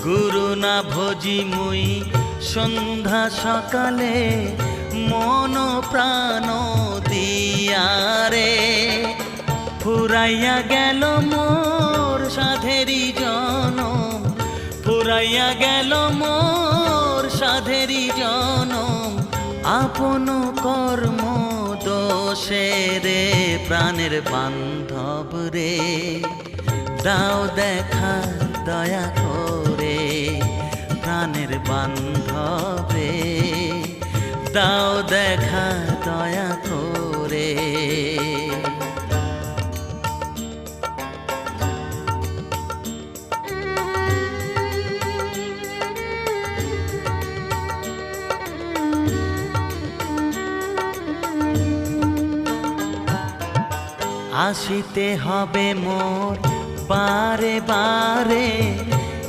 গুরু না ভজি মুই সন্ধ্যা সকালে মন প্রাণ দিয়ারে ফুরাইয়া গেল মোর সাধেরি জনম ফুরাইয়া গেল মোর সাধেরি জনম আপন কর্ম দোষে রে প্রাণের বান্ধব রে দাও দেখা দয়া করে প্রাণের বান্ধব রে দাও দেখা দয়া করে আসিতে হবে মোর বারে বারে